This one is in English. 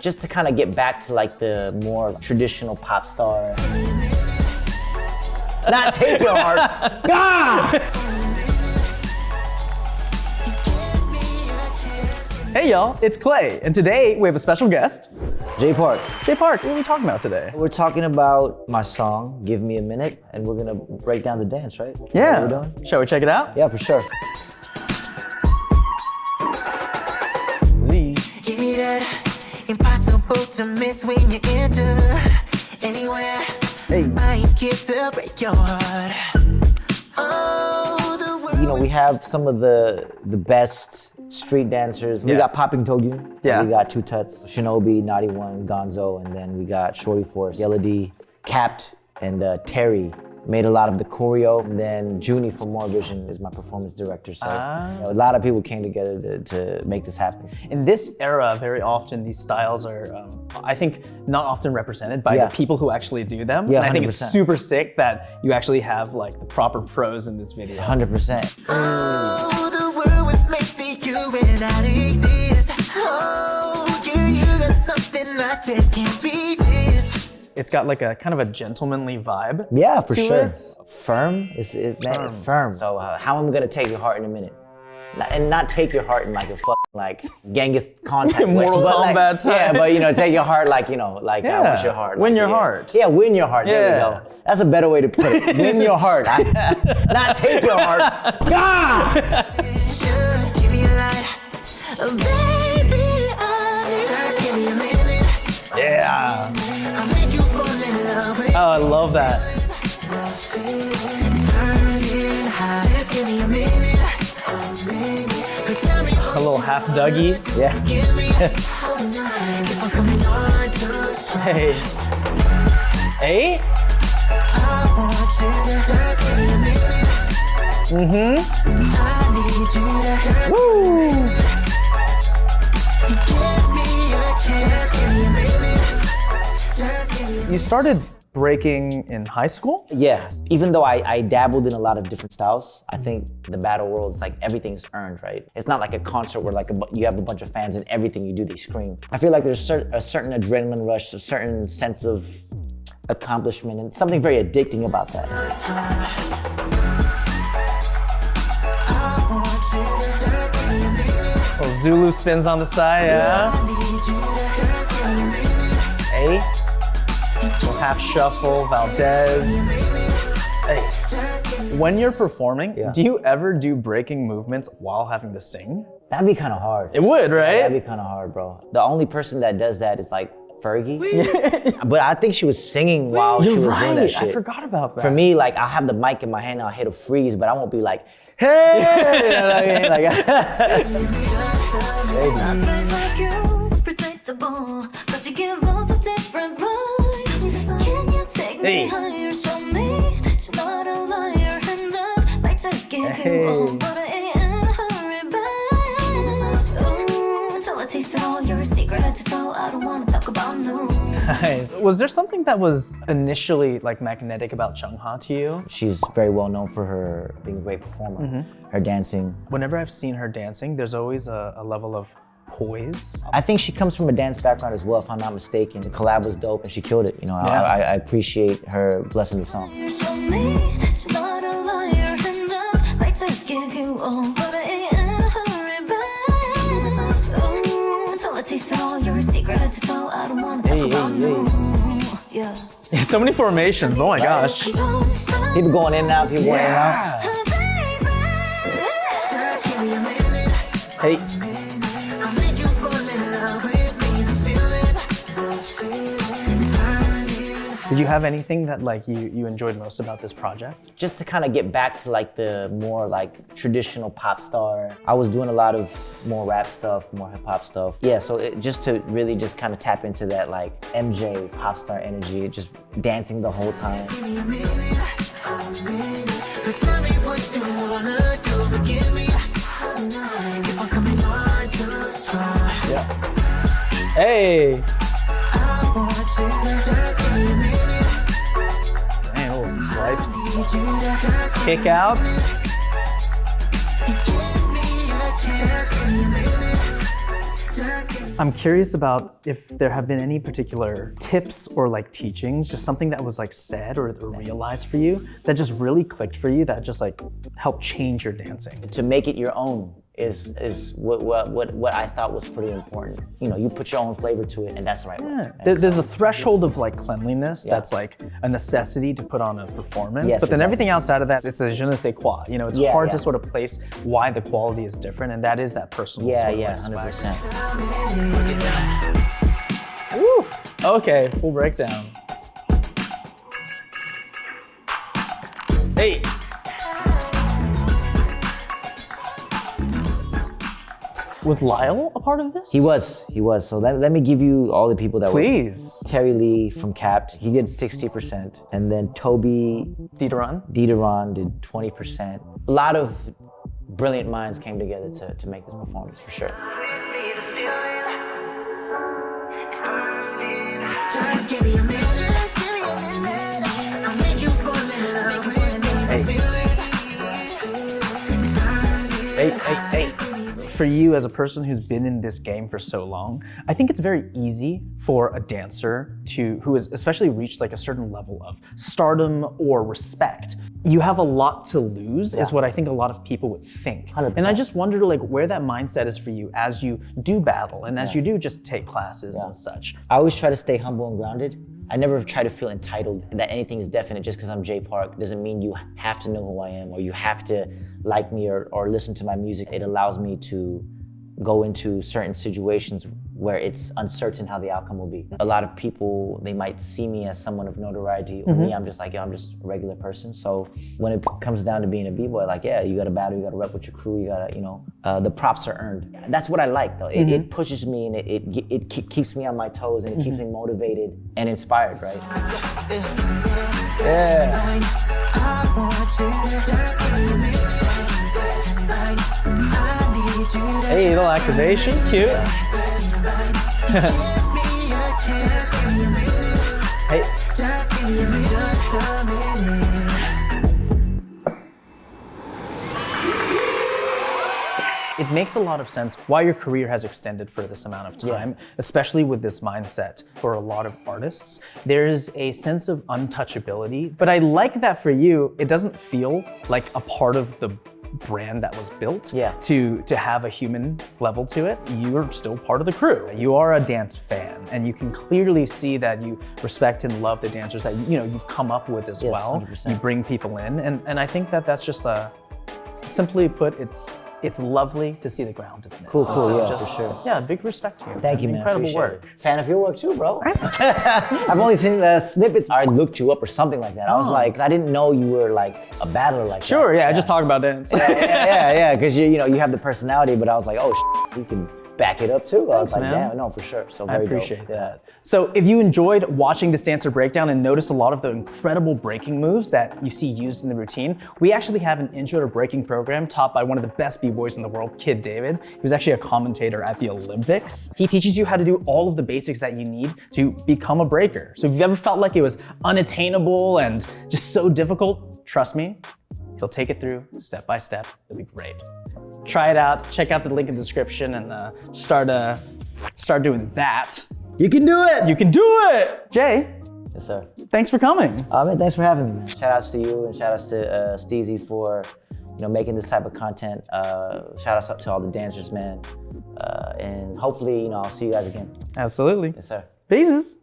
just to kind of get back to like the more traditional pop star. Not take your heart. God! Hey y'all, it's Clay, and today we have a special guest. Jay Park. Jay Park, what are we talking about today? We're talking about my song, Give Me a Minute, and we're gonna break down the dance, right? Is that Yeah. what we're doing? Shall we check it out? Yeah, for sure. Give me that impossible to miss when you enter anywhere. Hey. I ain't here to break your heart. Oh, the world. You know, we have some of the best street dancers. We Yeah. got Popping Togyun. Yeah. We got Two Tuts, Shinobi, Naughty One, Gonzo, and then we got Shorty Force, Yella D, Capped, and Terry. Made a lot of the choreo, and then Junie from More Vision is my performance director. So you know, a lot of people came together to make this happen. In this era, very often these styles are, I think, not often represented by Yeah. the people who actually do them. Yeah, and I think it's 100%. super sick that you actually have like the proper pros in this video. 100%. Oh, the world was made for you and I exist. Oh, you got something I just can't resist. It's got like a kind of a gentlemanly vibe. Yeah, for to sure. it. Firm is firm. So how am I gonna take your heart in a minute? And not take your heart in like a like Genghis contact way, Mortal but like, Kombat type. Yeah, but you know, take your heart like I want your heart. Win like, your yeah. heart. Yeah, win your heart. There we Yeah. go. That's a better way to put it. Win your heart. Not take your heart. God! Give me a light, baby. Just give me a minute. Yeah. I'll make you fall in love with. Oh, I love that. It's burning hot. Just give me a minute. But tell me A little half Dougie. Yeah. give me if I'm coming on too strong. Hey. Hey? I want you to just give me a minute. I need you to just Woo! give me a kiss. Give me a minute. Just give me a You started breaking in high school? Yeah, even though I dabbled in a lot of different styles, I think the battle world is like everything's earned, right? It's not like a concert where like you have a bunch of fans and everything you do, they scream. I feel like there's a certain adrenaline rush, a certain sense of accomplishment, and something very addicting about that. I want you to just give me a minute. Little Zulu spins on the side, yeah? I need you to just give me a minute. Hey. Little half shuffle, Valdez. Hey. When you're performing, Yeah. do you ever do breaking movements while having to sing? That'd be kind of hard. It would, right? That'd be kind of hard, bro. The only person that does that is like Fergie. But I think she was singing while she You're was doing that right. shit. I forgot about that. For me, like I'll have the mic in my hand, I'll hit a freeze, but I won't be like, hey, you know what I mean? Like, Guys like you, predictable, but you give off a different vibe. Can you take Hey. me higher? Show me that you're not a liar, and I might just give you all, but I ain't in a hurry back. Ooh, until I taste all your secret to tell. I don't wanna talk about no. Nice. Was there something that was initially like magnetic about Chungha to you? she's very well known for her being a great performer, her dancing. Whenever I've seen her dancing, there's always a level of poise. I think she comes from a dance background as well, if I'm not mistaken. The collab was dope and she killed it. You know, Yeah. I appreciate her blessing the song. Show me that you're not a liar, and I might just give you all, but I ain't in a hurry back. Ooh, until I taste all your secret to tell. I don't wanna talk about no. Yeah. So many formations, oh my gosh. People going in and out, people going in and out. just give me a minute. Hey, I'll make you fall in love with me. The feelings it's burning. did you have anything that like you enjoyed most about this project? Just to kind of get back to like the more like traditional pop star. I was doing a lot of more rap stuff, more hip hop stuff. Yeah, so just to really just kind of tap into that like MJ pop star energy, just dancing the whole time. Give me a minute. But tell me what you wanna do. Forgive me if I'm coming on too strong. Hey, I want you to just give me a minute. man, little swipes, Need you to just kick outs. give me a kiss. Just give me a minute. Just give me I'm curious about if there have been any particular tips or like teachings, just something that was like said or realized for you that just really clicked for you, that just like helped change your dancing. To make it your own is what I thought was pretty important. You know, you put your own flavor to it, and that's the right way. Yeah. There's a threshold of like cleanliness that's like a necessity to put on a performance, Yes, but then exactly. everything outside of that, it's a je ne sais quoi. You know, it's Yeah, hard yeah. to sort of place why the quality is different, and that is that personal Yeah, sort of yeah, like swag. 100%. Woo. Okay, full breakdown. Hey. Was Lyle a part of this? He was. So let me give you all the people that were. Please. Terry Lee from Capt, he did 60%. And then Toby Dieteron. Dieteron did 20%. A lot of brilliant minds came together to make this performance, for sure. Just give me a minute. Just give me a minute. I'll make you fall in love with me. Hey. For you as a person who's been in this game for so long, I think it's very easy for a dancer who has especially reached like a certain level of stardom or respect. You have a lot to lose is what I think a lot of people would think. 100%. And I just wonder like where that mindset is for you as you do battle and as you do just take classes and such. I always try to stay humble and grounded. I never try to feel entitled that anything is definite just because I'm Jay Park. Doesn't mean you have to know who I am or you have to like me or listen to my music. It allows me to go into certain situations where it's uncertain how the outcome will be. A lot of people, they might see me as someone of notoriety, or me, I'm just like, I'm just a regular person. So when it comes down to being a b-boy, like, yeah, you gotta battle, you gotta rep with your crew, you gotta, the props are earned. That's what I like though. It pushes me and it keeps me on my toes and it keeps me motivated and inspired, right? Yeah. I want you to just give me a minute. I need you to Hey, little activation, cute. give me a chance. Give me a minute. Hey. Just give me a minute. Just a minute. It makes a lot of sense why your career has extended for this amount of time, especially with this mindset for a lot of artists. There's a sense of untouchability, but I like that for you, it doesn't feel like a part of the brand that was built to have a human level to it. You are still part of the crew. You are a dance fan, and you can clearly see that you respect and love the dancers that you've come up with as well. 100%. You bring people in, and I think that that's just simply put, it's lovely to see the groundedness. Cool, So yeah, just, for sure. Yeah, big respect to you. Thank you, man. Incredible Appreciate work. it. Fan of your work too, bro. I've only seen the snippets. I looked you up or something like that. I was like, I didn't know you were like a battler like that. Sure, yeah, I just talk about dance. yeah, because you have the personality, but I was like, oh, you can back it up too. I was like, man. yeah, no, for sure. So I very appreciate dope. that. So if you enjoyed watching this dancer breakdown and noticed a lot of the incredible breaking moves that you see used in the routine, we actually have an intro to breaking program taught by one of the best b-boys in the world, Kid David. He was actually a commentator at the Olympics. He teaches you how to do all of the basics that you need to become a breaker. So if you've ever felt like it was unattainable and just so difficult, trust me, he'll take it through step by step. It'll be great. Try it out, check out the link in the description and start doing that. You can do it. You can do it! Jay, Yes, sir. thanks for coming. Man, thanks for having me, man. Shout outs to you and shout outs to Steezy for making this type of content. Shout outs to all the dancers, man. And hopefully, I'll see you guys again. Absolutely. Yes, sir. Pieces.